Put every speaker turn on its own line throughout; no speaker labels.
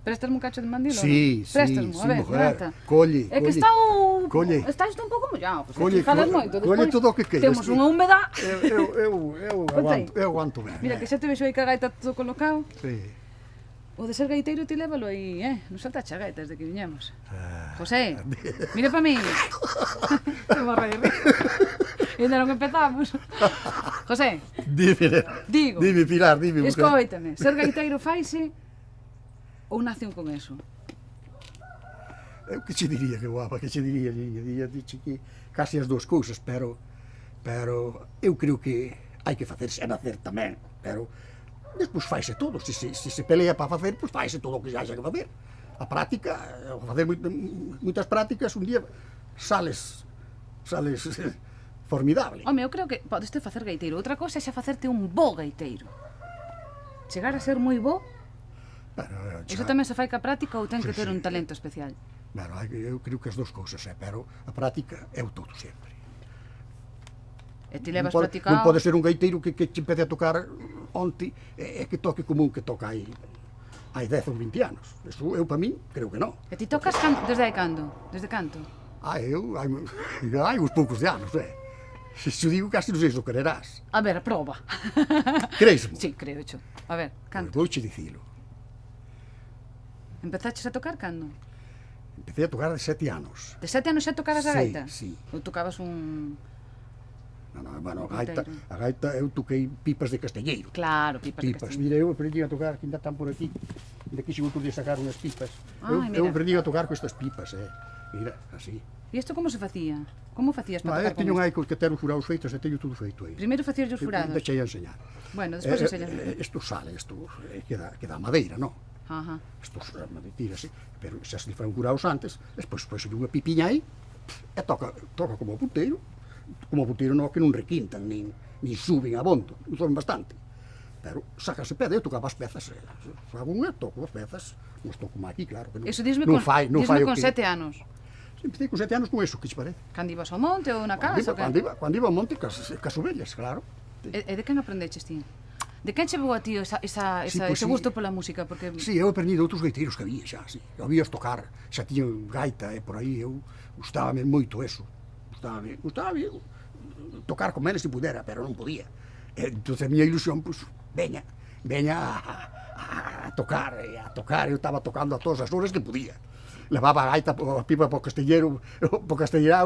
Préstasme un cacho de mandilo?
Sí,
Préstasme, a ver, levanta.
Colle.
É que está o...
Colle.
Está isto un pouco mollado.
Colle,
Falas moito.
colle todo o que queiras.
Temos unha humedad.
Eu aguanto ben.
Mira, que xa te vexo aí que a gaita todo colocado.
Sí.
O de ser gaiteiro ti lévalo aí, non saltache a gaita desde que viñemos. José, mira pa mí. Me va a reír. Ainda non empezamos. José, digo.
Dime, Pilar, dime.
Escoítame, ser gaiteiro faise ou nación con eso?
Eu que che diría, que guapa, que che diría, diche que casi as dúas cousas, pero eu creo que hai que facerse a nacer tamén, pero despois faise todo, se pelea para facer, pois faise todo o que haxa que facer. A práctica, ao facer moitas prácticas, un día sales formidable.
Home, eu creo que podes te facer gaiteiro, outra cousa é xa facerte un bo gaiteiro. Chegar a ser moi bo, iso tamén se fai ca práctica ou ten que ter un talento especial?
Bueno, eu creo que as dúas cousas, pero a práctica é o todo sempre.
E ti levas practicado...
Non pode ser un gaiteiro que te empece a tocar onte e que toque como un que toca hai 10 ou 20 anos. Eso eu, para min, creo que non.
E ti tocas desde hai cando? Desde canto?
Eu, hai uns poucos de anos, Se te digo, casi non sei se o quererás.
A ver, proba.
Creesmo?
Sí, creo, cho. A ver, canto.
Vouche dicilo.
Empezaches a tocar cando?
Empecé a tocar de 7 anos.
De 7 anos xa tocaras a gaita?
Sí.
Ou tocabas un...
Bueno, a gaita eu toquei pipas de castelleiro.
Claro, pipas de castelleiro.
Mira, eu aprendi a tocar, que ainda están por aquí. De aquí chegou outro día sacar unhas pipas. Eu aprendi a tocar con estas pipas, Mira, así.
E isto como se facía? Como facías para tocar con isto?
Teño aí que ter os furados feitos e teño tudo feito aí.
Primeiro facías os furados?
Deixei a enseñar.
Bueno, despois enseñas.
Isto sale, queda madeira, non?
Ajá.
Isto madeira, así. Pero xa se foron curados antes, despois unha pipiña aí e toca como punteiro. Como punteiro non que non requintan, nin suben a bondo, non soben bastante. Pero sacase pede, eu tocaba as pezas, fago unha, toco as pezas, non estou como aquí, claro.
Eso disme con 7 anos.
Empecé con 7 anos con eso, que che parece?
Cando ibas ao monte ou na casa?
Cando iba ao monte, cas ovellas, claro.
E de quen aprendeches ti? De quen che veu a ti ese gusto pola música?
Si, eu aprendi de outros gaiteiros que había xa, si. Eu había tocar, xa tiñan gaita, e por aí, eu gustábame moito eso. Gustaba tocar con eles se pudera, pero non podía. Entón, a miña ilusión, pois, veña a tocar, eu estaba tocando a todas as horas que podía. Levaba a gaita, a pipa po castelleirao,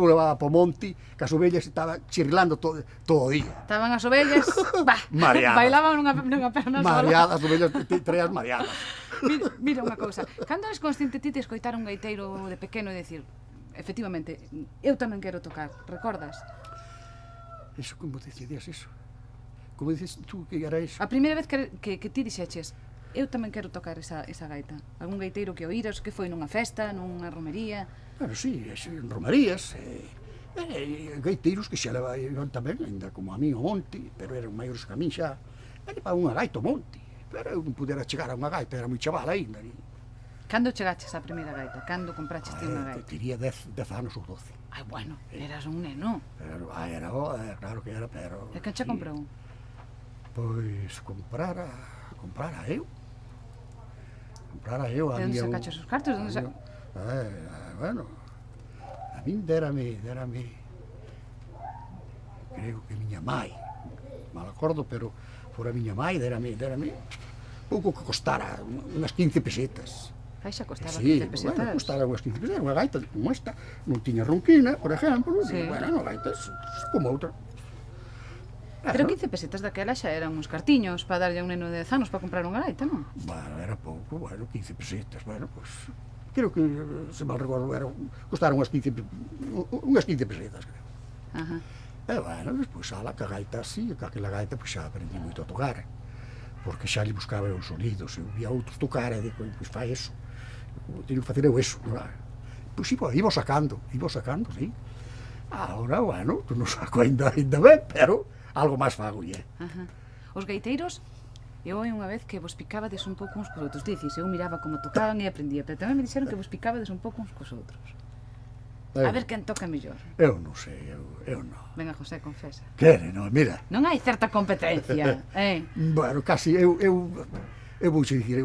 levaba po monte, que as ovellas estaba chirrilando todo o día.
Estaban as ovellas,
mareadas.
Bailaban nunha perna sola.
Mareadas, as ovellas traías mareadas.
Mira unha cousa, cando eres consciente ti de escoitar un gaiteiro de pequeno e dicir, efectivamente, eu tamén quero tocar, recordas?
Eso, como decidías eso? Como dices tú que era eso?
A primeira vez que ti dixeches, eu tamén quero tocar esa gaita. Algún gaiteiro que oíras, que foi nunha festa, nunha romería?
Bueno, sí, en romerías, gaiteiros que xa leva tamén, ainda como a mí ao monte, pero eran maiores que a mí xa, leva unha gaita ao monte, pero eu non pudera chegar a unha gaita, era moi chaval ainda.
Cando chegaches á primeira gaita? Cando compraches ti unha gaita?
Diría 10 anos ou 12.
Ai, bueno, eras un neno.
Claro que era, pero...
E quen che comprou?
Pois comprara eu.
De onde sacaches os cartos?
Bueno, a min dérame, creo que miña mai, mal acordo, pero fora miña mai, dérame pouco que costara, unhas 15 pesetas.
Ai, xa costaba 15 pesetas?
Bueno, costara unhas 15 pesetas, unha gaita como esta, non tiña ronquina, por exemplo, bueno, gaita como outra.
Pero 15 pesetas daquela xa eran uns cartiños para darlle a un neno de 10 anos para comprar unha gaita, non?
Bueno, era pouco, 15 pesetas, pois... Creo que, se mal recordo, costaron unhas 15 pesetas, creo.
Ajá.
E, bueno, despois, que a gaita así, que aquela gaita, pois xa aprendi moito a tocar, porque xa lle buscaba os sonidos, eu via outros tocar, e digo, pois fai eso, teño que facer eu eso, non? Pois iba sacando, sí. Ahora, bueno, non saco ainda ben, pero algo máis fago,
Os gaiteiros, eu oí unha vez que vos picabades un pouco uns cos outros. Dices, eu miraba como tocaban e aprendía, pero tamén me dixeron que vos picabades un pouco uns cos outros. A ver quen toca mellor.
Eu non sei, eu non.
Venga, José, confesa.
Quere, non, mira.
Non hai certa competencia,
Bueno, casi, eu vou che dicir,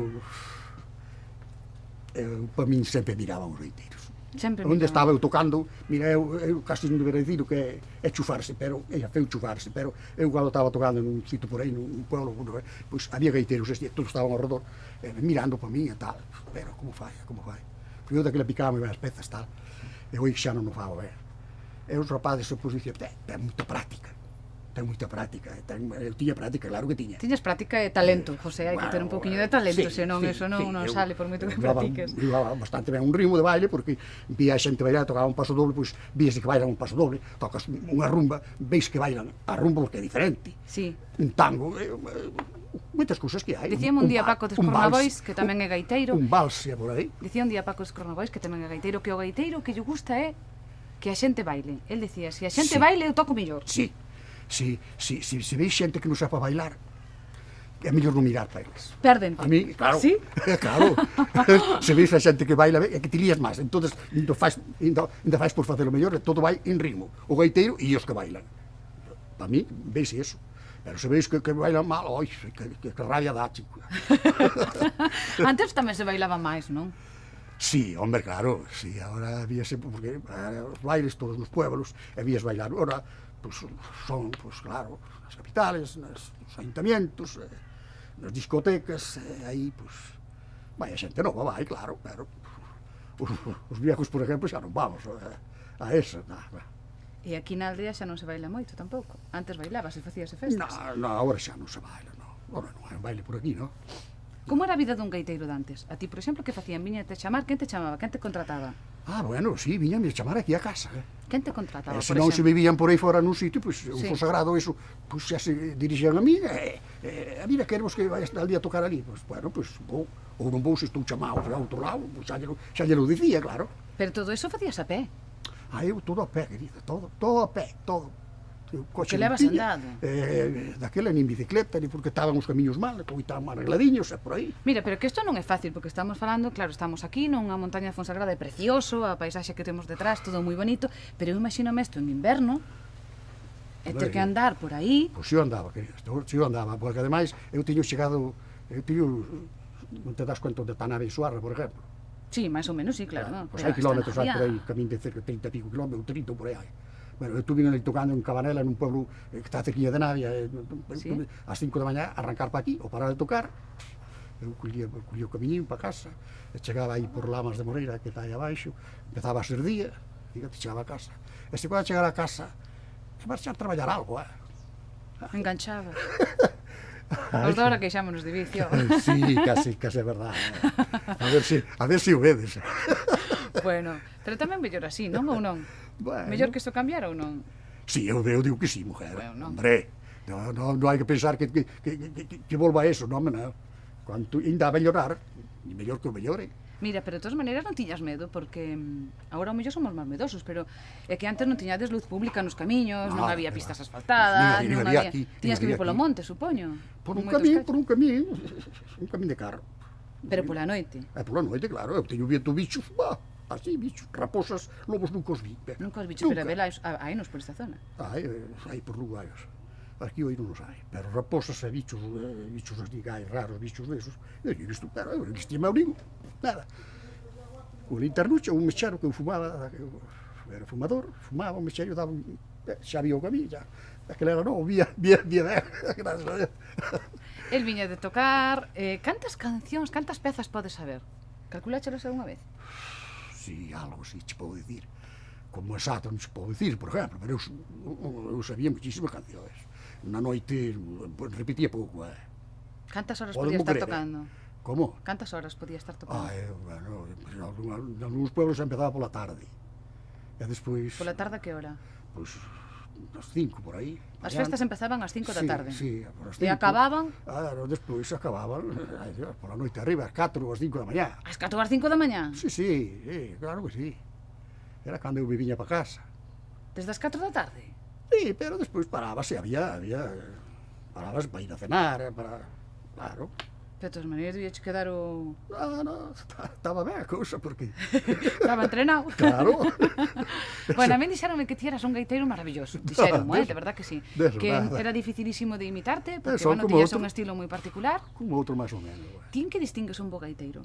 para min sempre miraban os gaiteiros.
Sempre
Onde
miraban.
estaba eu tocando, mira, eu casi non debería dicir que é chufarse, pero é feo chufarse, pero eu cando estaba tocando nun sitio por aí, nun pueblo, pois había gaiteiros, todos estaban ao redor, mirando para mí e tal, pero como fai? Porque eu daquela picaba as pezas, tal, e hoxe xa non o fago, e os rapazes pois dicían, ten moita práctica, eu tiña práctica, claro que tiña.
Tiñas práctica e talento, José, hai que ter un pouquiño de talento, senón eso non sale por moito que practiques.
Eu levaba bastante ben un ritmo de baile, porque vía a xente bailar, tocaba un paso doble, pois víase que bailan un paso doble, tocas unha rumba, veis que bailan a rumba porque é diferente.
Sí.
Un tango, moitas cousas que hai.
Dicíame un día Paco Descornabois, que tamén é gaiteiro.
Un vals, por aí.
Dicía un día Paco Descornabois, que tamén é gaiteiro, que o gaiteiro que lle gusta é que a xente baile. El decía, se a xente baile, eu toco mellor.
Sí. Se veis xente que non sepa bailar, é mellor non mirar para eles.
Perdente.
A mí, claro,
¿Sí?
Claro. Se veis a xente que baila, é que te lías máis. Entón, ainda faz por facelo mellor, e todo vai en ritmo. O gaiteiro e os que bailan. Para mí, veis eso. Pero se veis que bailan mal, oi, que rabia dá, chico.
Antes tamén se bailaba máis, non?
Sí, hombre, claro, sí, ahora víase, porque os bailes todos nos pueblos, e vías bailar, ahora, pues, son, pues, claro, nas capitales, nos ayuntamientos, nas discotecas, aí, pues, vai a xente nova, vai, claro, pero os viejos, por exemplo, xa non vamos a esa, nada.
E aquí na aldea xa non se baila moito tampouco. Antes bailabas e facíase festas.
No, agora xa non se baila, no. Agora non hai un baile por aquí, no?
Como era a vida dun gaiteiro de antes? A ti, por exemplo, que facían? Viñate chamar, quen te chamaba? Quen te contrataba?
Bueno, sí, viñan a chamar aquí a casa,
Quen te contrataba, por
Se non se
exemplo?
vivían por aí fora nun sitio, pois, un
Sí.
fosagrado, eso, pois xa se dirixían a mí, mira, queremos que vayas al día a tocar ali, pois, bueno, pois, vou, ou non vou, se estou chamado a outro lado, pois, xa lle lo dicía, claro.
Pero todo eso facías a pé.
Eu todo a pé, querida, todo a pé, todo. O coche
Que levas
non tiña,
andado.
daquela nin bicicleta, ni porque estaban os camiños mal, que estaban arregladiños, e por aí.
Mira, pero que isto non é fácil, porque estamos falando, claro, estamos aquí nunha montaña de Fonsagrada, é precioso, a paisaxe que temos detrás, todo moi bonito, pero eu imagínome isto en inverno, e ter que andar por aí.
Pois eu andaba, querida, eu andaba, porque ademais eu tiño chegado, non te das cuenta onde está a nave en Suarra, por exemplo.
Sí, máis ou menos, sí, claro.
Pois
pero
hai kilómetros
hasta
hai
na
por aí,
vía.
camín de cerca de 30 e pico kilómetros, 30 por aí hai. Bueno, eu estuve ali tocando en Cabanela, nun pueblo que está cerquilla de Navia,
Sí.
ás 5 da mañá, arrancar para aquí, ou parar de tocar, eu collía o camiñín para casa, e chegaba aí por Lamas de Moreira, que está aí abaixo, empezaba a ser día, fíjate, chegaba a casa. E se pode chegar a casa, e marchar a traballar algo,
Enganchaba. Os dora queixámonos de vicio.
Sí, casi é verdade. A ver si o vedes.
Bueno, pero tamén mellor así, non ou non?
Bueno.
Mellor que isto cambiara ou non?
Sí, eu digo que sí, mujer.
Bueno, non.
Hombre, non hai que pensar que volva a eso, non, Cuanto ainda a mellorar, mellor que o mellore.
Mira, pero de todas maneiras non tiñas medo, porque agora ao mellor somos máis medosos, pero é que antes non tiñades luz pública nos camiños, non
Nada,
había
que
pistas
va.
asfaltadas,
Nin
non
había
había...
aquí,
Tiñas que
nin
ir
había
polo
aquí.
monte, supoño.
Por
en
un
moitos
camiño,
casos.
un camiño de carro.
Pero pola noite.
Pola noite, claro, eu teño visto bichos, así, bichos, raposas, lobos nunca os vi.
Nunca os bichos, pero a vela hai nos por esta zona.
Hai por lugares. Aquí hoy non os hai, pero raposas e bichos así, hai raros bichos desos, eu he visto, pero eu non existía meu nigo, nada. O linternucho, un mechero que eu fumaba, eu era fumador, fumaba un mechero, daba xa vía o camiño, xa, aquela era non, vía ben, gracias a Dios.
El viña de tocar, cantas cancións, cantas pezas podes saber? Calculáchelos unha vez?
Sí, algo, sí, che podo dicir. Como exacto non se podo dicir, por exemplo, pero eu sabía muchísimas cancións. Na noite repetía pouco,
Cantas horas
Podemos
podía estar
crer,
tocando?
Como?
Cantas horas podía estar tocando?
Bueno, en algúns pueblos empezaba pola tarde. E despois...
Pola tarde a que hora?
Pois, as 5 por aí.
As festas empezaban ás 5 da tarde.
Sí, por as
E
5.
acababan?
Despois acababan, pola noite arriba, ás 4 ou ás 5 da mañá.
Ás 4 ou ás 5 da mañá?
Sí, claro que sí. Era cando eu me viña para casa.
Desde as 4 da tarde?
Sí, pero despois parábase, parabas para ir a cenar, claro.
De todas maneiras, debía quedar o...
No, estaba ben a cousa, porque...
Estaba entrenado.
Claro.
Bueno, a mí dixeronme que ti eras un gaiteiro maravilloso. Dixeronme, de verdad que sí.
Deso,
Que
nada.
era dificilísimo de imitarte, porque,
Son
bueno,
como
tiñas
outro.
un estilo moi particular.
Como outro máis ou menos.
Ti en que distingues un bo gaiteiro?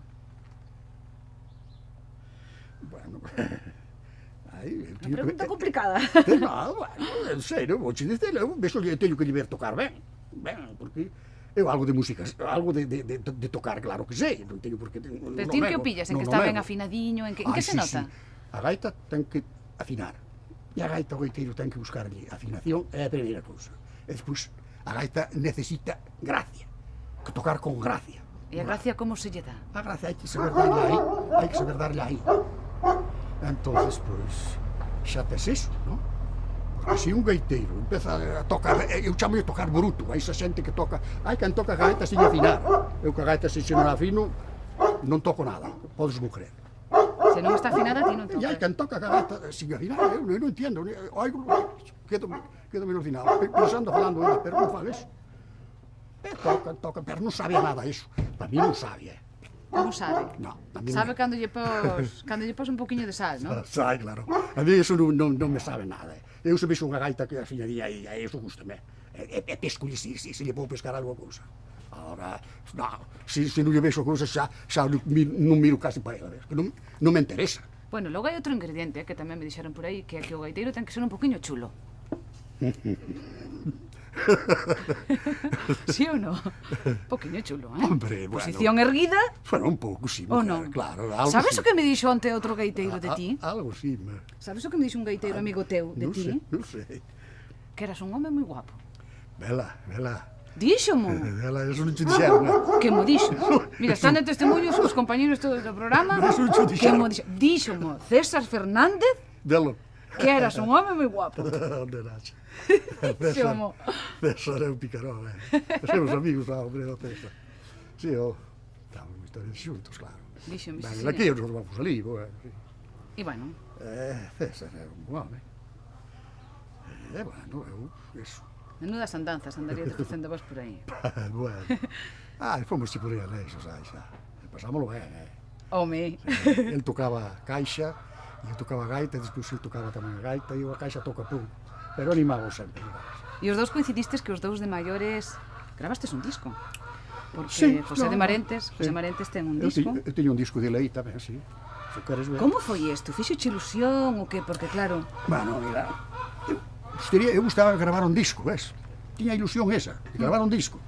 Bueno,
Unha pregunta complicada.
Bueno, en serio, vou che dicer, eu vexo que teño que lle ver tocar ben, porque eu algo de música, algo de tocar, claro que sei, non teño por que...
Pero ti en que o pillas? En que está ben afinadiño? En que se nota?
A gaita ten que afinar, e a gaita o gaiteiro ten que buscarlle afinación, é a primeira cousa. E despois, a gaita necesita gracia, que tocar con gracia.
E a gracia como se lle dá?
A gracia hai que saber darlle aí, hai que saber darlle aí. Entonces, pois, xa tes eso, non? Porque se un gaiteiro empeza a tocar, eu chamo de tocar bruto, a esa xente que toca, hai quen toca a gaita sin afinar. Eu que a gaita se non afino, non toco nada, podes mo creer.
Se non está afinada, ti non
E hai
tocas.
quen toca a gaita sin afinar, eu non entendo, quedo alucinado, pensando, falando, pero non fan eso. Toca, pero non sabe a nada eso, para mí non sabe,
Como sabe?
No, a mí
Sabe cando lle pos un poquinho de sal, non?
Sai, claro. A mí eso non me sabe nada. Eu se vexo unha gaita que afinaría e eso gustame. E pesco se lle podo pescar algo a cousa. Ahora, se non lle vexo cousa xa non miro casi para ela, que non me interesa.
Bueno, logo hai outro ingrediente que tamén me dixeron por aí, que é que o gaiteiro ten que ser un poquinho chulo. Sí ou non? Un poquinho chulo,
Hombre, bueno.
Posición erguida.
Bueno, un pouco, sí,
Ou non?
claro. Algo
Sabes
sí.
o que me dixo onte outro gaiteiro de ti?
Algo sí,
Sabes o que me dixo un gaiteiro amigo teu de ti?
Non sei.
Que eras un home moi guapo.
Vela.
Díxomo.
Vela, eso non che dixeron,
Que mo dixo. Mira, están de testemunhos os compañeros todos do programa.
Pero eso non che
Que
dixeron.
mo dixo. Díxomo César Fernández
Velo.
que eras un home moi guapo.
Onde naxe?
Díxomo.
César é un picarón, Somos amigos, hombre, o César. Sí, estamos moitas veces xuntos, claro.
Díxome, sí,
Ben,
señor.
aquí nos vamos ali, sí.
E bueno,
César é un bo home. Bueno, eso.
menudas andanzas andarías facendo vos por aí.
Bueno. Fomos por aí a leixos, xa. Pasámoslo ben,
Home.
El tocaba caixa, e eu tocaba gaita, e despois el tocaba tamén a gaita, e eu a caixa toca pouco. Pero animamos sempre.
E os dous coincidistes que os dous de maiores grabastes un disco. Porque
Sí,
José
no,
de Marentes,
sí.
José Marentes ten un disco.
Eu teño un disco de lei tamén, sí. Se queres ver.
Como foi isto? Fixoche ilusión ou que? Porque claro,
Bueno, mira, eu gustaba gravar un disco, ves? Tiña a ilusión esa, de gravar un disco.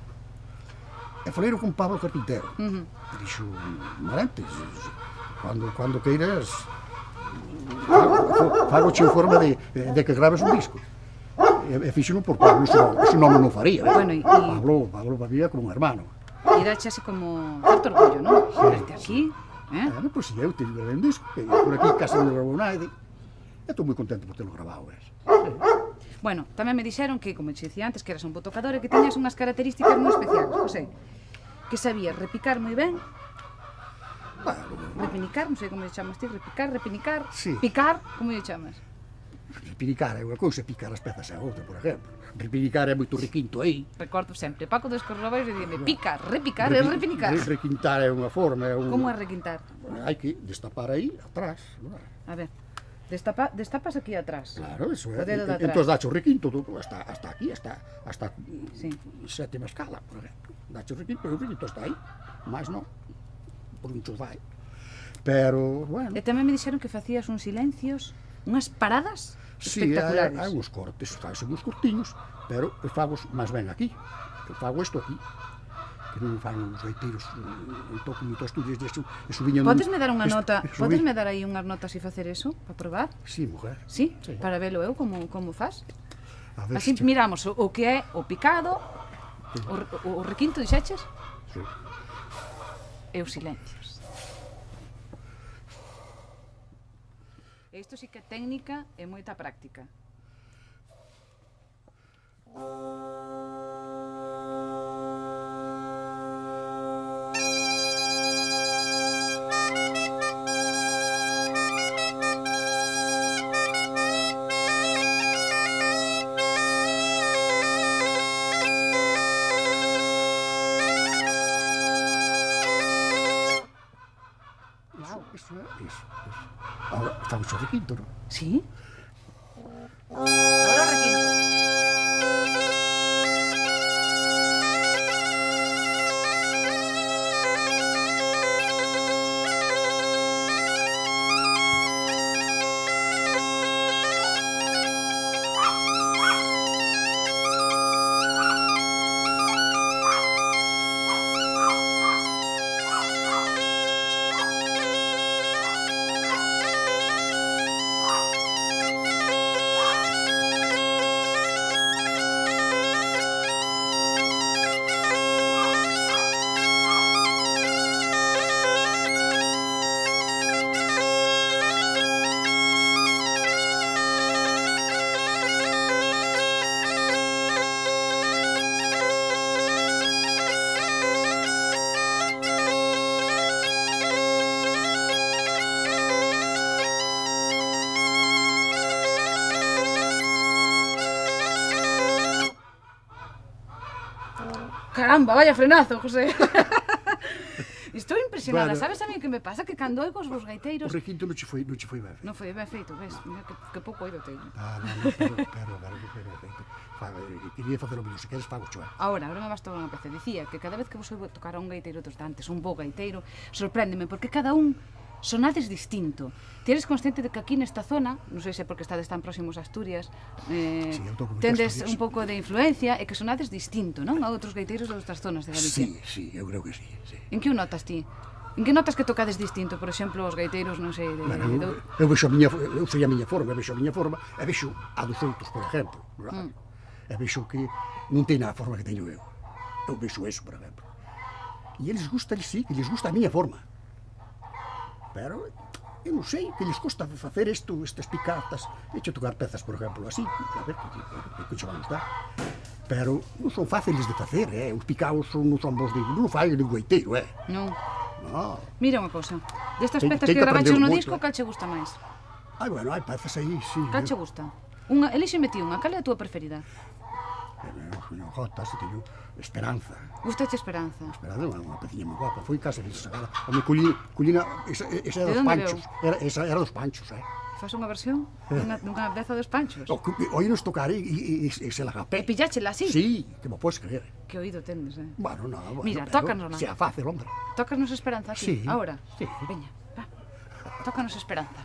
E faleiro con Pablo Carpintero. E dixo, Marentes, cando queiras, fagoche en forma de que graves un disco. E fixo por Pablo, iso non o faría.
Bueno,
Pablo vivía como un hermano.
e dache así como certo orgullo, non? Verte aquí,
Bueno, pois eu teño un disco, que por aquí casi non grabou nadie. E estou moi contento por telo grabado, ves?
Bueno, tamén me dixeron que, como che dicía antes, que eras un bo tocador e que tiñas unhas características moi especiales, José. Que sabías repicar moi ben, repinicar, non sei como lle chamas ti, repinicar,
Sí.
picar, como lle chamas?
Repinicar é unha cousa, picar as pezas é outra, por exemplo. Repinicar é moito requinto aí.
Recordo sempre, Paco dos Corrobais e dime picar, repicar e repinicar.
Requintar é unha forma, é un...
Como é requintar?
Hai que destapar aí, atrás. Non é?
A ver, destapas aquí atrás.
Claro, eso é.
O dedo de atrás.
Entón dache o requinto hasta aquí, hasta
Sí.
sétima escala, por exemplo. Dache o requinto, pero o requinto está aí. Mais non. Por un vai. Pero, bueno...
E tamén me dixeron que facías uns silencios, unhas paradas
Sí,
espectaculares.
hai uns cortes, son uns cortiños, pero eu fagos máis ben aquí. Eu fago isto aquí. Que non fan os gaiteiros, un toque moito estudios deso, e subiñan...
Podesme dar unha nota, podesme dar aí unhas notas e facer eso, para probar?
Sí, mujer.
Sí?
Sí.
Para velo eu como faz?
A ver
Así
se-
miramos o que é o picado, o requinto, dixeches,
Sí.
e os silencios. E isto sí que é técnica e moita práctica.
Eso é, eso. Ahora, estamos o requinto, non?
Sí? Ahora o requinto. Caramba, vaya frenazo, José. Estou impresionada,
Bueno.
sabes a mí que me pasa? Que cando oigo os vos
O
gaiteiros...
requinto non che foi ben feito.
Non foi ben feito, ves? Mira que pouco oído teño.
Non, pero quería facelo mío, se queres fago cho.
Ahora me basta unha peza. Dicía que cada vez que vos oigo tocar a un gaiteiro dos dantes, un bo gaiteiro, sorpréndeme, porque cada un sonades distinto. Ti eres consciente de que aquí nesta zona, non sei se porque estades tan próximos a Asturias,
eu toco moito
tendes
Asturias.
un pouco de influencia e que sonades distinto, non? A outros gaiteiros de outras zonas de Galicia.
Sí, eu creo que sí.
En que o notas ti? En que notas que tocades distinto, por exemplo, os gaiteiros, non sei,
Eu vexo eu sei a miña forma, e vexo a dos outros, por exemplo. E vexo que non ten a forma que teño eu. Eu vexo eso, por exemplo. E eles gustan, sí, que lles gusta a miña forma. Pero eu non sei, que lles costa facer isto, estas picatas, hecho tocar pezas, por exemplo, así, a ver, que che van gustar. Pero non son fáciles de facer, os picaos non son bons de... Non fai de gaiteiro,
Non.
Non.
Mira unha cousa, destas
Ten
pezas
que
que gravaches no
aprender
disco,
moito,
cal che gusta máis?
Bueno, hai pezas aí, sí.
Cal che gusta? Unha, elíxeme ti unha, cal é a túa preferida?
Teño Jotas, teño Esperanza.
Gustache Esperanza?
Esperanza é unha peciña moi guapa, foi case desagada. A mi Culina, esa era
De
dos
onde
Panchos. Esa era dos Panchos,
Fas unha versión dunha peza dos Panchos?
Oínos tocar e se la agapé.
E pilláchela así?
Sí, que me podes creer.
Que oído tendes,
Bueno,
Mira,
pero
tócanos,
sea fácil, hombre.
Tócanos Esperanza aquí,
Sí.
ahora?
Sí.
Veña, va. Tócanos Esperanza.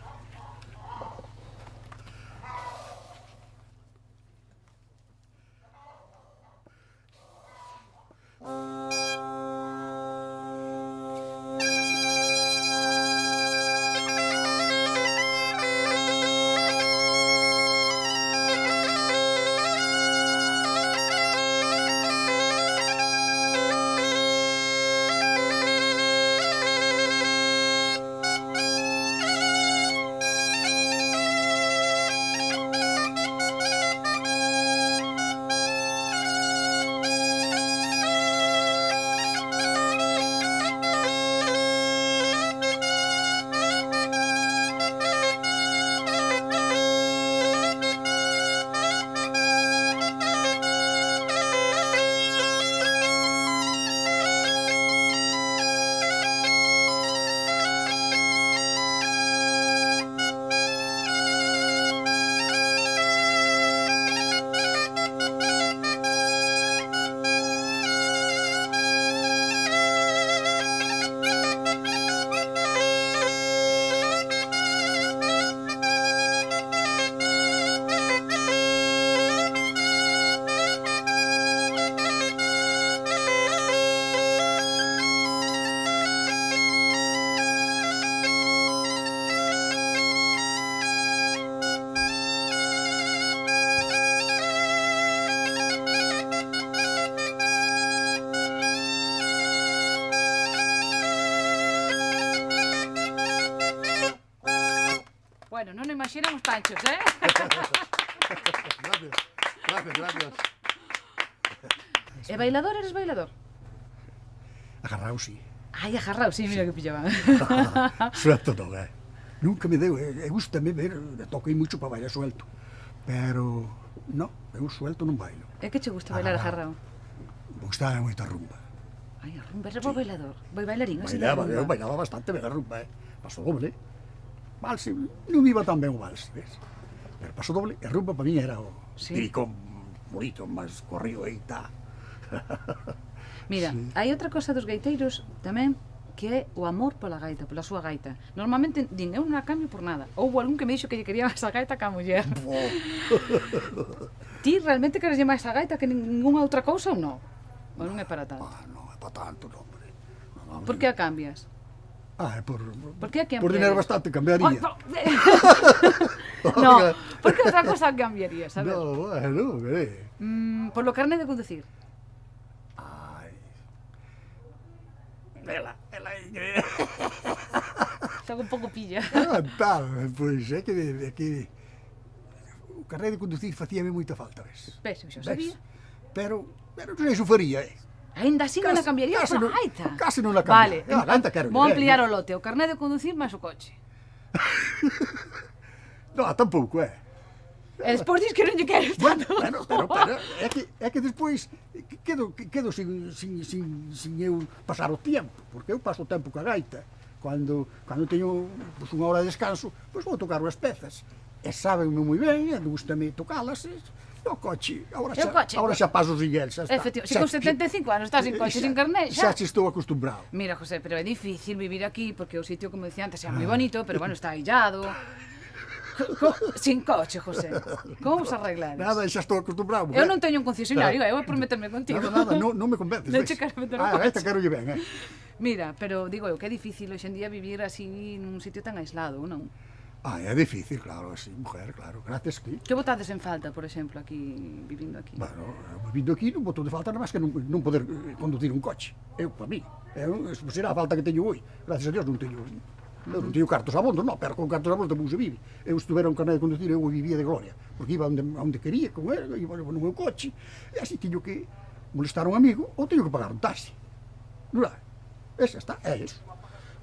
Bueno, non nos imaginamos Panchos,
Gracias.
E bailador, eres bailador?
Agarrao, sí.
Ai, agarrao, sí, mira que pillaban.
Suelto non, Nunca me deu, gustame ver, toquei mucho para bailar suelto. Pero, no, eu suelto non bailo.
E que che gusta bailar agarrao?
Me gustaba moito a rumba.
Ai, a rumba, eres bo bailador, bo bailarín, así de
Bailaba, eu
rumba.
bailaba bastante ben a rumba, Paso doble. Valse, non iba tan ben o vals, ves? Pero paso doble, e rumba para mí era o
Sí.
tiricón bonito, máis corrido e tal.
Mira, hai outra cosa dos gaiteiros tamén que é o amor pola gaita, pola súa gaita. Normalmente din, eu non a cambio por nada. Houbo algún que me dixo que lle quería máis a gaita que a muller. Ti realmente queres máis a gaita que ningunha outra cousa ou non? Ou non é para tanto?
Non é para tanto, non, hombre. No,
Por que a cambias?
É por
que a
por dinero bastante cambiaría.
No, por que outra cosa cambiarías, a ver?
No, bueno,
Por lo carné de conducir.
Ai. Ela
Xa un pouco pilla.
tal, pois é que o carné de conducir facíame moita falta, ves?
Ves, xa sabía.
Pero non sei se faría,
Ainda así non a cambiarías
casi
a
non-
gaita?
casi non la cambio.
Vale,
A gaita quero
vou
que
ampliar
ven,
o lote, o carné de conducir máis o coche.
No, tampouco,
E despois dis que non lle queres tanto.
Pero, é que despois quedo sin eu pasar o tempo, porque eu paso o tempo ca gaita. Cando teño unha hora de descanso, pois vou tocar as pezas. E sábenme moi ben, e gustame tocalas, e o coche, agora xa paso sin el, xa está.
Efectivamente, se con 75 anos estás sin coche, sin carné, xa.
Xa estou acostumbrado.
Mira, José, pero é difícil vivir aquí, porque o sitio, como dicía antes, é moi bonito, pero, bueno, está aillado. Sin coche, José. Como vos arreglares?
Nada, xa estou acostumbrado.
Eu non teño un concesionario, eu vou por meterme contigo.
Nada, non me convences.
Non che quero meter un coche.
Quero lle ben,
Mira, pero digo eu que é difícil hoxe en día vivir así nun sitio tan aislado, non?
É difícil, claro, así, mujer, claro, gracias que...
Que botades en falta, por exemplo, aquí, vivindo aquí?
Bueno, vivindo aquí non boto de falta nada máis que non poder conducir un coche. Eu, para mí. Será a falta que teño hoy. Gracias a Dios non teño... Eu non teño cartos abondos, non, pero con cartos abondos tamén se vive. Eu estuvera un carnet de conducir, eu vivía de gloria, porque iba onde quería con ele, iba no meu coche, e así teño que molestar a un amigo ou teño que pagar un taxi. Non é? Esa está, é iso.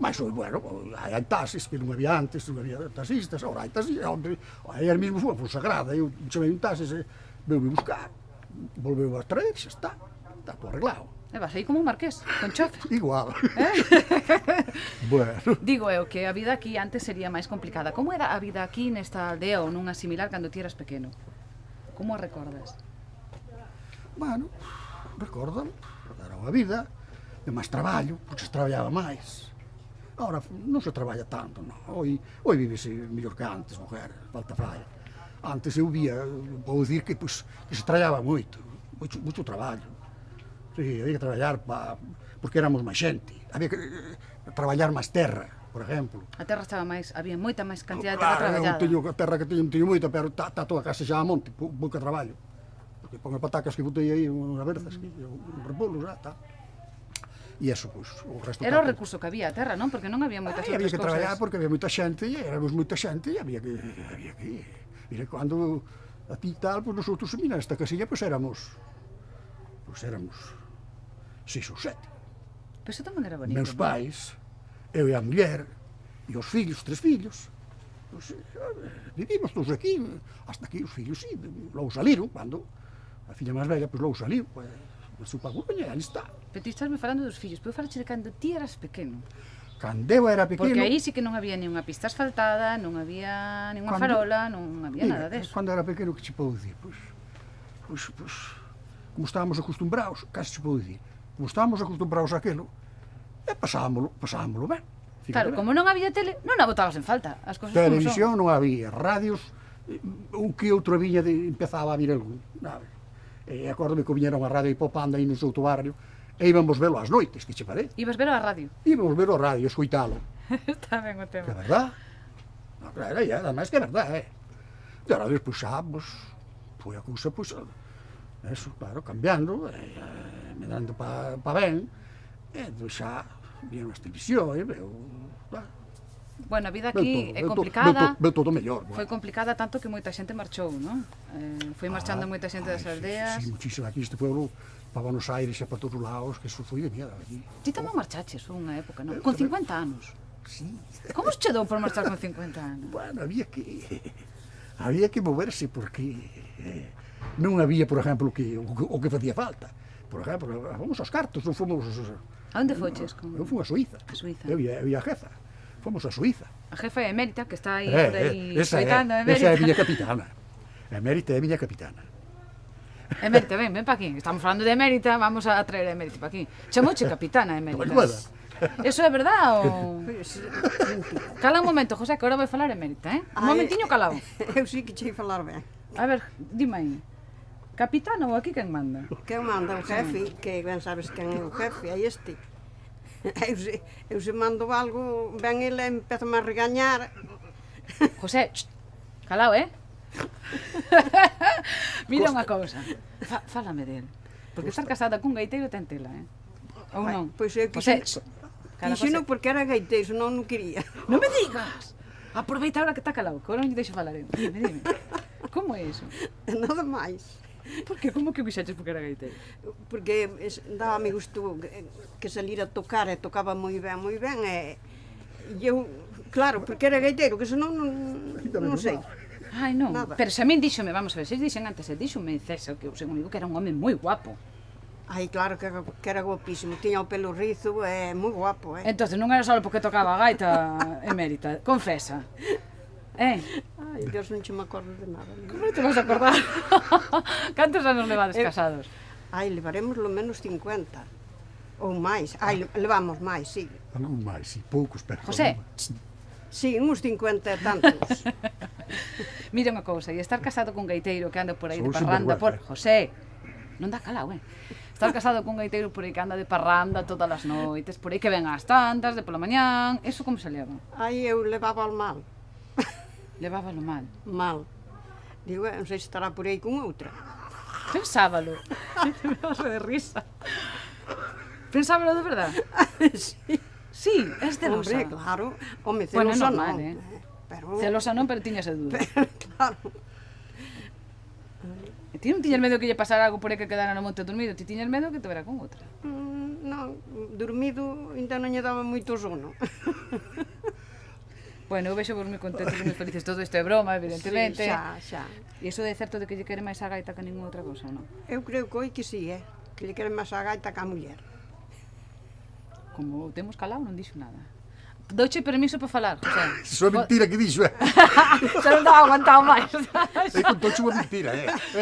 Mas, bueno, hai taxis que non había antes, non había taxistas, agora hai taxis, aí mesmo foi sagrada, eu chamei un taxi, veume buscar, volveu a traer, xa está todo arreglado.
E vas aí como un marqués, con chofer.
Igual. Bueno.
Digo eu que a vida aquí antes sería máis complicada. Como era a vida aquí nesta aldea ou nunha similar cando ti eras pequeno? Como a recordas?
Bueno, recordo, era unha vida de máis traballo, porque se traballaba máis. Agora non se traballa tanto, non. Hoy vivese mellor que antes, mujer, falta falla. Antes eu vía, vou dicir que se traballaba moito traballo. Sí, había que traballar porque éramos máis xente. Había que traballar máis terra, por exemplo.
A terra estaba máis, había moita máis cantidad de terra traballada.
Claro, a terra que teño moita, pero está toda a casa xa a monte, pouca traballo. Porque pon as patacas que botei aí, unhas verzas, un repolo, xa está. E eso, pois, o resto...
Era o recurso que había a terra, non? Porque non había moitas outras cousas.
Había que traballar porque había moita xente, e éramos moita xente, e había que... Mira, cando a ti tal, pois nosotros, mira, esta casilla, pois éramos 6 ou 7.
Pero eso tamén era bonito.
Meus pais, eu e a muller, e os fillos, 3 fillos. Vivimos todos aquí, hasta aquí os fillos, sí, logo saliron, cando a filla máis bella, pois logo saliu, pois, su paguña, ali está.
Pero ti estás me falando dos fillos, pero falache de cando ti eras pequeno.
Cando eu era pequeno...
Porque aí sí que non había nin unha pista asfaltada, non había nin unha farola, non había nada deso.
Cando era pequeno, que che podo dicir? Pois, como estábamos acostumbrados, casi che podo dicir, como estábamos acostumbrados àquelo, e pasámoslo ben.
Claro, como non había tele, non a botabas en falta, as cousas como son.
Televisión non había, radios, un que outro viña empezaba a vir algún, nada. E acórdome que viñera unha radio hipopanda aí no seu barrio, e íbamos velo ás noites, que che parece?
Ibas velo á radio?
Íbamos velo á radio, escoitalo.
Está ben o tema.
Que é verdad? No, claro, además que é verdad, E ahora despois xa, foi a cousa, eso, claro, cambiando, me dando pa ben, e xa, vieron as televisións,
Bueno, a vida aquí é complicada.
Veu todo mellor.
Foi complicada tanto que moita xente marchou, non? Foi marchando moita xente das aldeas.
Sí, muchísimo. Aquí este pueblo, para Buenos Aires e para todos lados, que eso foi de mierda aquí.
Ti tamén marchaches unha época, non? Con 50 anos.
Sí.
Como se che dou por marchar con 50 anos?
Bueno, había que moverse porque non había, por exemplo, o que facía falta. Por exemplo, fomos aos cartos, non fomos...
A onde foches?
Eu fui a Suiza.
A Suiza.
Eu ia a Geza. Fomos a Suiza.
A jefa emérita, que está aí por aí escoitando,
esa é a miña capitana. Emérita é a miña capitana.
Emérita, ven pa aquí. Estamos falando de emérita, vamos a traer a emérita pa aquí. Chamouche capitana emérita. Eso é verdad ou...? Cala un momento, José, que agora vai falar emérita, Un momentiño calado.
Eu sí que chei falar ben.
A ver, dime aí. Capitana ou aquí quen manda?
Quen manda? O jefe, que ben sabes quen é o jefe, aí este. Eu se mando algo, ven ele e empezame a regañar.
José, calao, Mira unha cousa, fálame del. Porque estar casada cun gaiteiro ten tela, Ou non?
Pois eu quixeno porque era gaiteiro, non quería.
Non me digas! Aproveita agora que está calao, que agora non lle deixo falar eu. Dime. Como é iso?
Nada máis.
Por que? Como que o quixeches porque era gaiteiro?
Porque daba-me gusto que salir a tocar e tocaba moi ben e eu, claro, porque era gaiteiro, que senón non sei.
Ai, non.
Nada.
Pero se a min díxome, vamos a ver, se dixen antes, díxome César, que o seu amigo, que era un home moi guapo.
Ai, claro que era guapísimo. Tiña o pelo rizo, moi guapo,
Entonces non era só porque tocaba a gaita emérita, confesa.
Ai, Dios, non che me acordo de nada.
Non te vas a acordar? Cantos anos levades casados?
Ai, levaremos lo menos 50. Ou máis. Ai, levamos máis, sí.
Algún máis, sí, poucos, pero...
José.
Sí, uns 50 e tantos.
Mira unha cousa, e estar casado cun gaiteiro que anda por aí de
Son
parranda por...
sinvergüenza.
José, non dá calao, Estar casado cun gaiteiro por aí que anda de parranda todas as noites, por aí que ven ás tantas, de pola mañán, eso como se leva?
Ai, eu levaba al mal.
Levábalo mal.
Mal. Digo, non sei se estará por aí con outra.
Pensábalo. Me vas de risa. Pensábalo de verdad?
Sí.
Sí, es celosa.
Hombre, claro. Home,
Bueno,
celosa
normal,
non. Pero,
Celosa non, pero tiñas a dúda.
claro.
E ti non tiñas medo que lle pasara algo por aí que quedara no monte dormido, ti tiñas medo que te vera con outra.
Non, dormido ainda non lle daba moito sono.
Bueno, eu vexo vos moi contentos e moi felices. Todo isto é broma, evidentemente.
Sí, xa.
E iso é certo de que lle quere máis a gaita que ninguna outra cosa, ou non?
Eu creo que oi que sí, que lle queren máis a gaita que a muller.
Como temos calao, non dixo nada. Douche permiso para falar, José.
Iso é mentira que dixo,
Xa non estaba aguantado máis.
contouche unha mentira,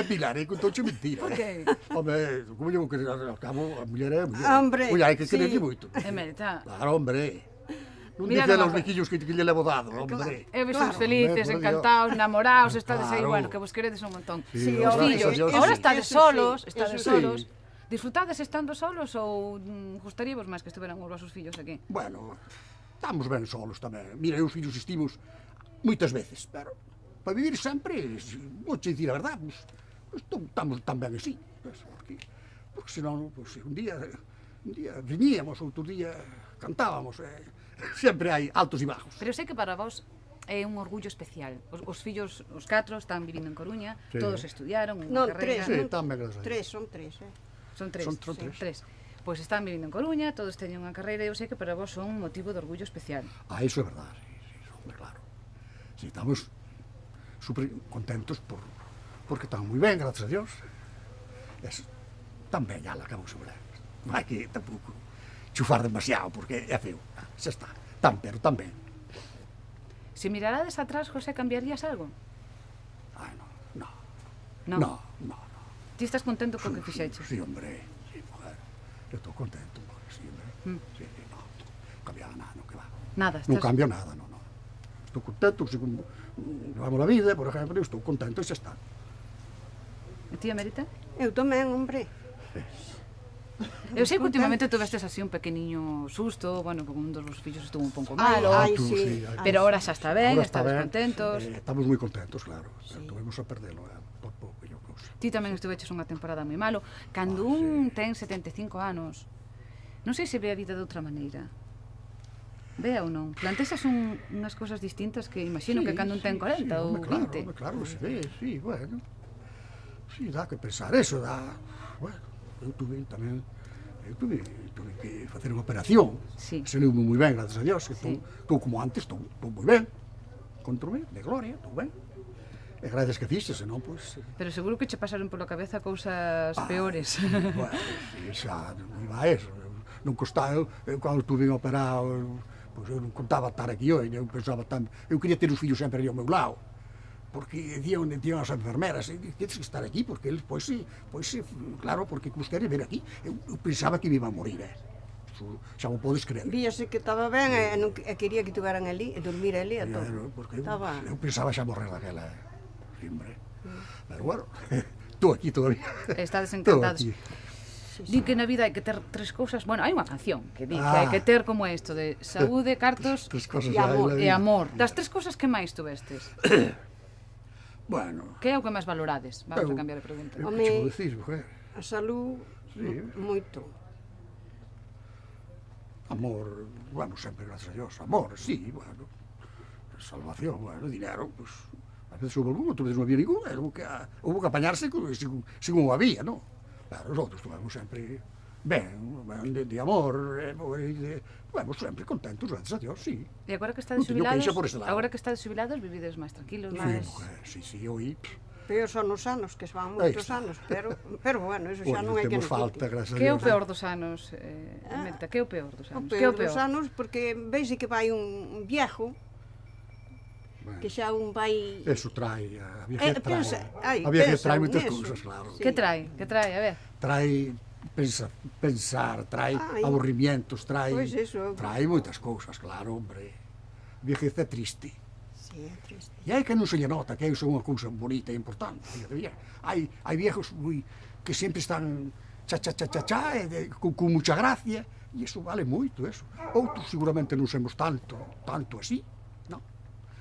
Pilar, contouche mentira,
Por que?
Home, como llevo que ao cabo a muller é a muller.
Hombre,
Oye, hai que
sí.
quererlle moito.
Emérita.
Claro, hombre. Non
Mira,
dice
non,
aos viquillos que lle levo dado, hombre.
Eu vexo
Claro,
felices,
hombre, por
encantados, namorados, estades aí,
Claro.
bueno, que vos queredes un montón.
Sí,
Os
ahora,
fillos,
eso,
ahora
sí.
estades
Eso sí,
solos,
eso
estades
sí.
solos. Disfrutades estando solos ou gustaríavos máis que estuveran os vosos fillos aquí?
Bueno, estamos ben solos tamén. Mira, eu os fillos estimos moitas veces, pero para vivir sempre, vou che dicir a verdade, pues estamos tan ben así, pues, porque senón, pues, un día viñíamos, outro día cantábamos, sempre hai altos e bajos.
Pero sei que para vos é un orgullo especial. Os fillos, os catro, están vivindo en Coruña,
Sí.
todos estudiaron unha
Non,
carreira.
Sí, tan ben, gracias a Dios.
Son tres.
Son tres.
Son tres.
Pois están vivindo en Coruña, todos teñen unha carreira e eu sei que para vos son un motivo de orgullo especial.
Ah, iso é verdade, sí, hombre, claro. Sí, estamos super contentos porque están moi ben, gracias a Dios. Tan ben, ya la acabo sobre. Non hai que tampouco chufar demasiado, porque é feo. Xa está, pero tan ben.
Se mirarades atrás, José, cambiarías algo?
Ai, no.
Non.
No.
Ti estás contento co que fixeches?
Sí, hombre, sí, mujer. Eu estou contento, sí, hombre. Sí, no, cambiaba nada, non que va.
Nada,
Non
estás...
cambio nada, no. Estou contento, según levamos a vida, por exemplo, eu estou contento e xa está.
E ti, Amérita?
Eu tamén, hombre.
Eu sei que últimamente tuvestes así un pequeniño susto, bueno, porque un dos vos fillos estuvo un pouco
Ai,
malo,
ai,
Tú,
sí.
sí,
pero ahora xa está ben,
Ahora está
estades
ben,
contentos.
Estamos moi contentos, claro. Pero tuvemos a perdelo, por pouco, eu cousa.
Ti tamén estuveches unha temporada moi malo. Cando un ten 75 anos, non sei se ve a vida de outra maneira. Vea ou non? Plantexas unhas cousas distintas que imagino que cando un ten 40 ou 20.
Claro, se ve, sí, bueno. Sí, dá que pensar eso, dá... Bueno, eu tuve tamén... Eu tuve que facer unha operación.
Sí.
Saliu moi ben, gracias a Dios.
Sí.
Estou como antes, estou moi ben. Controme, de gloria, estou ben. E gracias que fixes, senón, pois...
Pero seguro que che pasaron pola cabeza cousas peores.
Bueno, xa, non iba a eso. Non costaba, eu cando estuve operado, pois eu non contaba estar aquí hoxe, eu pensaba tan... Eu quería ter os fillos sempre ali ao meu lado. Porque dían as enfermeras, tens que estar aquí, porque eles, pois sí, claro, porque vos queres ver aquí. Eu pensaba que me iba a morir, xa mo podes creer.
Víase que estaba ben e quería que tuveran ali, e dormir ali e todo.
Porque
Estaba...
eu pensaba xa morrer daquela, sempre. Pero bueno, estou aquí todavía.
Estades
Estou
encantados.
aquí.
Di que na vida hai que ter tres cousas, bueno, hai unha canción que di que hai que ter como isto de saúde, cartos
Tres cosas
e
hai
amor.
na
E
vida.
amor. Das tres cousas que máis tuvestes,
Bueno,
que é o que máis valorades? Vamos a cambiar a pregunta.
eu
Home,
que che vou dicir, mujer?
A salud, moito.
Amor, bueno, sempre, gracias a Dios. Amor, sí, bueno. Salvación, bueno, dinero, pues... A veces hubo algún, outras veces non había ningún, hubo que apañarse sin o había, non? Claro, os outros tuvemos sempre Ben, de amor, vamos sempre contentos, gracias a Dios, sí.
E agora que estades
Non teño
xubilados,
queixa por ese lado.
agora que estades xubilados, vivides máis tranquilos,
Sí,
máis...
mujer, sí, oi.
Peor son os anos, que van
Aí
moitos
está.
anos, pero bueno, eso xa
Oi,
non hai que
temos
nos
falta,
quite.
gracias a
Que é o
Dios.
peor dos anos, Emelita? Que é o peor dos
O
anos? Que é
peor dos anos, porque veis que vai un viejo, que xa un vai...
Eso trae, a viaje
pensa,
trae. A viaje
pensa
trae
un
moitas
eso.
cousas, claro.
Sí.
Que trae? Que trae? A ver.
Trae pensar, trae
Ai.
aburrimientos, trae
Pois iso.
trae moitas cousas, claro, hombre. A viaje é triste.
Sí, é triste.
E hai que non se lle nota que iso é unha cousa bonita e importante. Hai viejos que sempre están cha, con mucha gracia, e iso vale moito, eso. Outros seguramente non somos tanto así, non?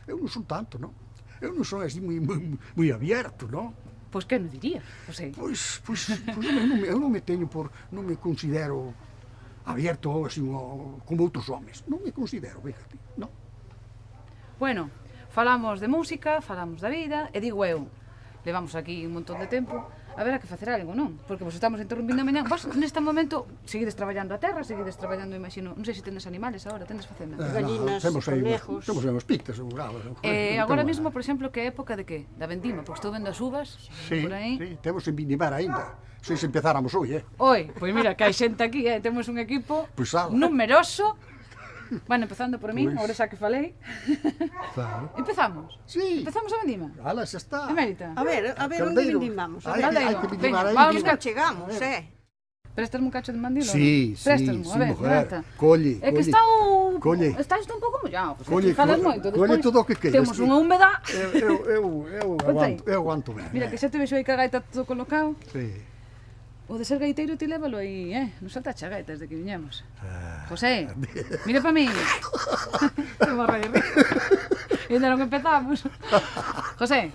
Eu non son tanto, non? Eu non son así moi abierto, non?
Pois que non diría, José?
Pois eu non me teño non me considero abierto así como outros homes. Non me considero, fíjate, non?
Bueno, falamos de música, falamos da vida, e digo eu, levamos aquí un montón de tempo, a ver a que facer algo, non? Porque vos estamos interrumpindo a mañá, vos neste momento seguides traballando a terra, seguides traballando, imagino, non sei se tendes animales agora, tendes facenda.
Gallinas,
temos aí
conejos.
temos aí uns pictas,
Agora mesmo, por exemplo, que é época de que? Da vendima, porque estou vendo as uvas,
Sí,
por aí.
sí, temos en Vindimar aínda. Se empezáramos hoy,
Oi, pois mira, que hai xente aquí, temos un equipo
Pois ala.
numeroso. Bueno, empezando por min,
Pois.
agora xa que falei.
Claro.
Empezamos.
Sí.
Empezamos a vendima.
Ala, xa está.
Emérita.
A ver onde
Caldeiro.
vindimamos. A
Hai
ver,
que- hai
Caldeiro.
que vindimar
Veña,
aí.
vamos
nunca chegamos,
Prestasme un cacho de mandilo?
Sí,
non?
sí,
Préstasmo,
sí,
a ver,
mujer.
Renata.
Colle,
É que
colle.
está o...
Colle.
Está isto un pouco mollado. Pues
Colle,
aquí falas
colle,
moito.
colle
Despois
todo o que queiras,
temos
sí.
unha húmeda.
Eu aguanto ben.
Mira, que xa te vexo aí que a gaita todo colocado.
Sí.
O de ser gaiteiro ti lévalo aí, non saltache a gaita desde que viñemos.
Ah.
José, mira pa mí. Te morro de rir. E ainda non empezamos. José,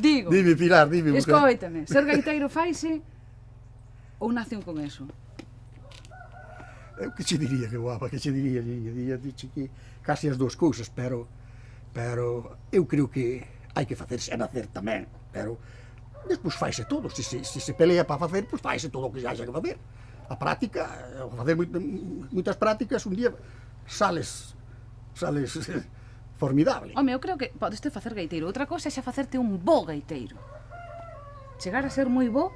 digo.
Dime, Pilar, dime. mujer.
Escoítame, ser gaiteiro faise ou nación con eso?
Eu que che diría, que guapa, que che diría, niña, diche que casi as dúas cousas, pero eu creo que hai que facerse a nacer tamén, pero despois faise todo, se se pelea para facer, pois faise todo o que haxa que facer. A práctica, ao facer moitas prácticas, un día sales formidable.
Home, eu creo que podes te facer gaiteiro. Outra cousa é xa facerte un bo gaiteiro. Chegar a ser moi bo,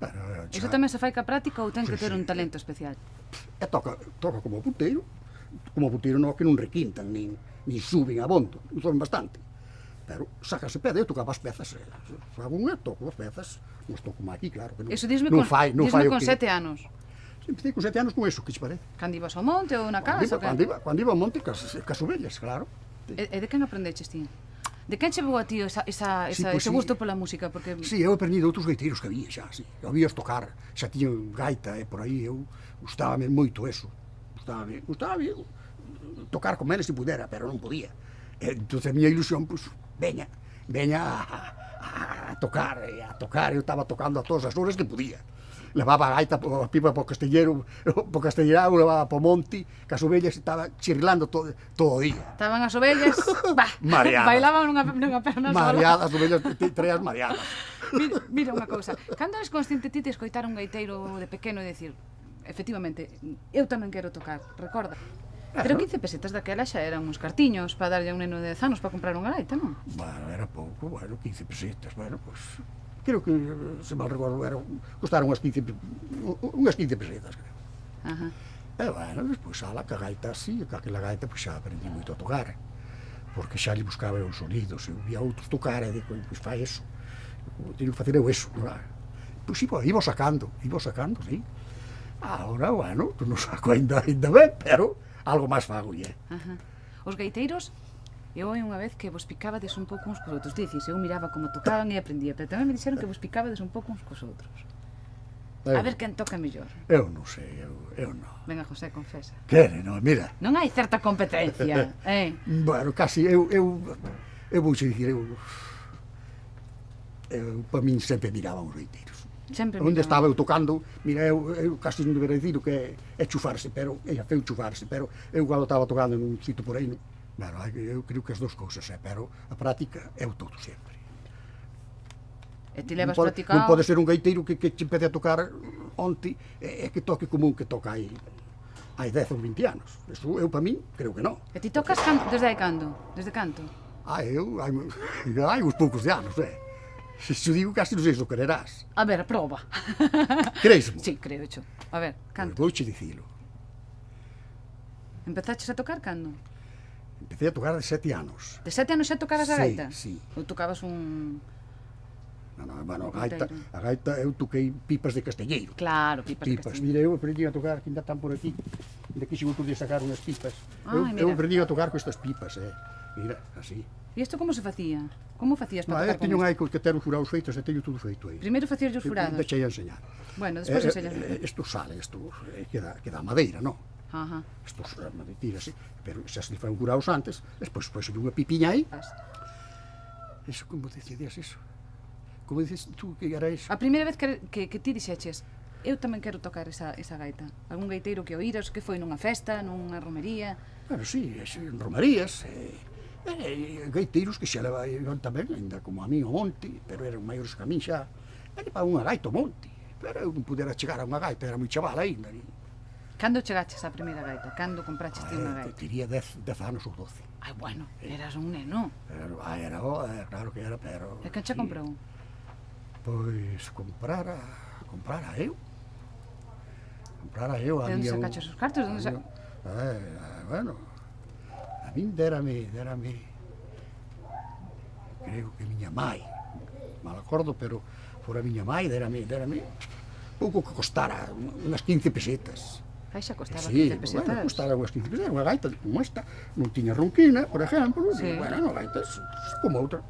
Pero,
iso tamén se fai ca práctica ou ten que
Sí,
ter
sí.
un talento especial?
E toca como puteiro non que non requintan, nin suben abondo, non suben bastante. Pero sácase pede, eu tocaba as pezas, fago unha, toco as pezas, non estou como aquí, claro, que non,
Iso disme
non
con,
fai
disme
o
con
que...
7 anos.
Empecé con 7 anos con eso, que che parece?
Cando ibas ao monte ou na casa?
Cando iba ao monte cas ovellas, claro.
E de quen aprendeches ti? De quen che veu a ti
Sí, pois
ese
sí.
gusto pola música? Porque
Sí, eu aprendi de outros gaiteiros que había xa, sí. Eu había tocar, xa tiñan gaita, por aí, eu gustábame moito eso. Gustábame tocar con eles se pudera, pero non podía. Entón, a miña ilusión, pois, veña a tocar, eu estaba tocando a todas as horas que podía. Levaba a gaita, a pipa po castellerao, levaba po monte, que as ovellas estaba chirrilando todo o día.
estaban as ovellas,
Mareadas.
bailaban nunha perna sola.
Mareadas, as ovellas traías mareadas.
Mira unha cousa, cando eres consciente ti de escoitar un gaiteiro de pequeno e dicir, efectivamente, eu tamén quero tocar, recorda? Pero 15 pesetas daquela xa eran uns cartiños para darlle a un neno de 10 anos para comprar unha gaita, non?
Bueno, era pouco, 15 pesetas, pues, creo que, se mal recordo, costaron unhas 15 pesetas, creo.
Ajá.
E, bueno, despois, ala, que a gaita así, que aquela gaita, pois xa aprendi moito a tocar, porque xa lle buscaba os sonidos, eu via outros tocar, e digo, pois fai eso, teño que facer eu eso, non? Pois iba sacando, sí. Ahora, bueno, non saco ainda ben, pero algo máis fago,
Ajá. Os gaiteiros, eu oi unha vez que vos picabades un pouco uns cos outros. Dices, eu miraba como tocaban e aprendía, pero tamén me dixeron que vos picabades un pouco uns cos outros. A ver quen toca mellor.
Eu non sei, eu non.
Venga, José, confesa.
Quere, non, mira.
Non hai certa competencia,
Bueno, casi, eu vou dicir, eu para min sempre miraba os gaiteiros.
Sempre
Onde
miraban.
estaba eu tocando, mira, eu casi non debería dicir o que é chufarse, pero ella feu chufarse, pero eu cando estaba tocando nun sitio por aí, bueno, eu creo que as dous cousas, pero a práctica é o todo sempre.
E ti levas
non
practicado...
pode ser un gaiteiro que che empece a tocar onte e que toque como un que toca hai 10 ou 20 anos. Eso eu, para min, creo que non.
E ti tocas desde hai cando? Desde canto?
Hai uns poucos de anos, Se xo digo, casi non sei se o quererás.
A ver, prova.
Creesmo?
Sí, creo xo. A ver, canto.
Vouche dicilo.
Empezaches a tocar cando?
Empecé a tocar de 7 anos.
De 7 anos xa tocaras a
Sí,
gaita?
sí.
Ou tocabas un...
Bueno, a gaita eu toquei pipas de castelleiro.
Claro, pipas de
Pipas.
castiño.
Mira, eu aprendi a tocar, que ainda están por aquí. De aquí se vou poder sacar unhas pipas. Eu
Mira.
aprendi a tocar con estas pipas, Mira, así.
E isto como se facía? Como facías para
Eu
tocar con
teño
isto?
aí que ter os furados feitos e teño tudo feito aí.
Primeiro facías os furados.
Deixei a enseñar.
Bueno, despois enseñas.
Isto sale, queda a madeira, non?
Ajá.
Isto tira así, pero xa se fan curados antes, despois unha pipiña aí. Eso, como decidías eso? Como dices tú que era eso?
A primeira vez que ti dixeches, eu tamén quero tocar esa gaita. Algún gaiteiro que oíras, que foi nunha festa, nunha romería...
Bueno, sí, en romarías, gaiteiros que xa levaban tamén, ainda como a mí o monte, pero eran maiores que a mí xa, para unha gaita o monte, pero eu non pudera chegar a unha gaita, era moi chaval ainda.
Cando chegaches á primeira gaita? Cando compraches ti unha gaita?
Diría 10 anos ou 12.
Ai, bueno, eras un neno.
Claro que era, pero...
E quen che comprou?
Pois comprara eu.
De onde sacaches os cartos?
Bueno, a min derame, creo que miña mai, mal acordo, pero fora miña mai, derame pouco que costara, unhas 15 pesetas.
Ai, xa costaba
Sí,
15 pesetas.
bueno, costara unhas 15 pesetas, unha gaita como esta, non tiña ronquina, por exemplo,
Sí.
bueno, non gaitas como outra,